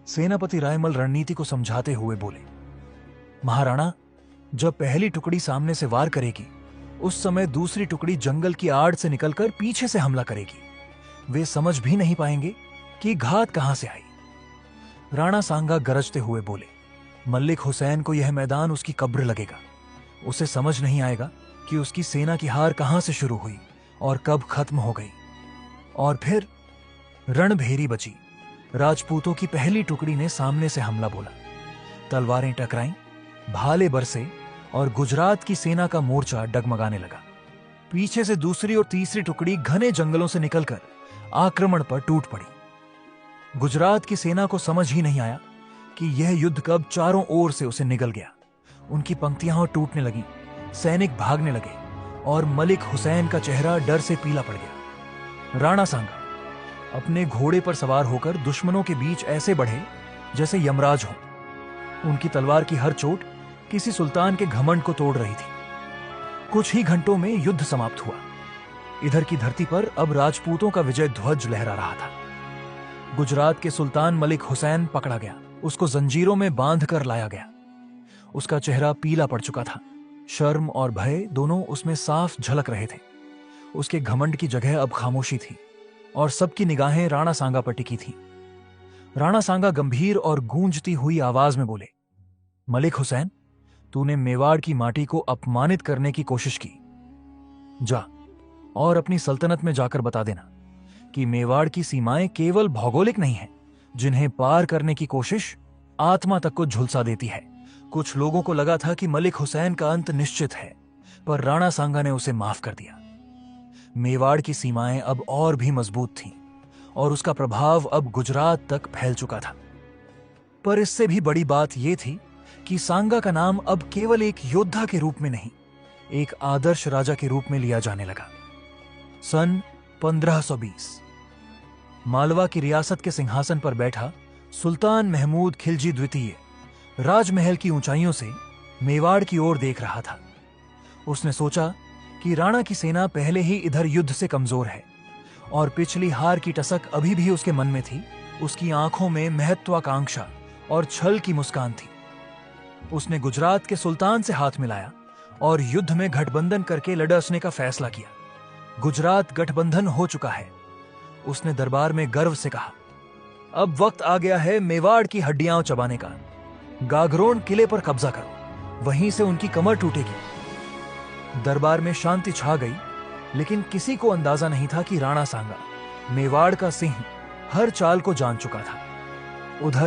सेनापति रायमल रणनीति को समझाते हुए बोले, महाराणा, जब पहली टुकड़ी सामने से वार करेगी उस समय दूसरी टुकड़ी जंगल की आड़ से निकलकर पीछे से हमला करेगी। वे समझ भी नहीं पाएंगे कि घात कहां से आई। राणा सांगा गरजते हुए बोले, मलिक हुसैन को यह मैदान उसकी कब्र लगेगा। उसे समझ नहीं आएगा कि उसकी सेना की हार कहां से शुरू हुई और कब खत्म हो गई। और फिर रणभेरी बची। राजपूतों की पहली टुकड़ी ने सामने से हमला बोला। तलवारें टकराईं, भाले बरसे और गुजरात की सेना का मोर्चा डगमगाने लगा। पीछे से दूसरी और तीसरी टुकड़ी घने जंगलों से निकलकर आक्रमण पर टूट पड़ी। गुजरात की सेना को समझ ही नहीं आया कि यह युद्ध कब चारों ओर से उसे निगल गया। उनकी पंक्तियां टूटने लगीं, सैनिक भागने लगे और मलिक हुसैन का चेहरा डर से पीला पड़ गया। राणा सांगा अपने घोड़े पर सवार होकर दुश्मनों के बीच ऐसे बढ़े जैसे यमराज हो। उनकी तलवार की हर चोट किसी सुल्तान के घमंड को तोड़ रही थी। कुछ ही घंटों में युद्ध समाप्त हुआ। इधर की धरती पर अब राजपूतों का विजय ध्वज लहरा रहा था। गुजरात के सुल्तान मलिक हुसैन पकड़ा गया। उसको जंजीरों में बांध कर लाया गया। उसका चेहरा पीला पड़ चुका था। शर्म और भय दोनों उसमें साफ झलक रहे थे। उसके घमंड की जगह अब खामोशी थी और सबकी निगाहें राणा सांगा पर टिकी थीं। राणा सांगा गंभीर और गूंजती हुई आवाज में बोले, मलिक हुसैन, तूने मेवाड़ की माटी को अपमानित करने की कोशिश की। जा और अपनी सल्तनत में जाकर बता देना कि मेवाड़ की सीमाएं केवल भौगोलिक नहीं हैं, जिन्हें पार करने की कोशिश आत्मा तक को झुलसा देती है। कुछ लोगों को लगा था कि मलिक हुसैन का अंत निश्चित है, पर राणा सांगा ने उसे माफ कर दिया। मेवाड़ की सीमाएं अब और भी मजबूत थीं और उसका प्रभाव अब गुजरात तक फैल चुका था। पर इससे भी बड़ी बात यह थी कि सांगा का नाम अब केवल एक योद्धा के रूप में नहीं, एक आदर्श राजा के रूप में लिया जाने लगा। सन 1520 मालवा की रियासत के सिंहासन पर बैठा सुल्तान महमूद खिलजी द्वितीय राजमहल की ऊंचाइयों से मेवाड़ की ओर देख रहा था। उसने सोचा कि राणा की सेना पहले ही इधर युद्ध से कमजोर है और पिछली हार की टसक अभी भी उसके मन में थी। उसकी आंखों में महत्वाकांक्षा और छल की मुस्कान थी। उसने गुजरात के सुल्तान से हाथ मिलाया और युद्ध में गठबंधन करके लड़ने का फैसला किया। गुजरात गठबंधन हो चुका है। उसने दरबार में गर्व से कहा, अब वक्त आ गया है मेवाड़ की हड्डियां चबाने का। गागरोन किले पर कब्जा करो, वहीं से उनकी कमर टूटेगी। दरबार में शांति छा गई, लेकिन किसी को अंदाजा नहीं था कि राणा सांगा, मेवाड़ का सिंह, हर चाल को जान चुका था। उधर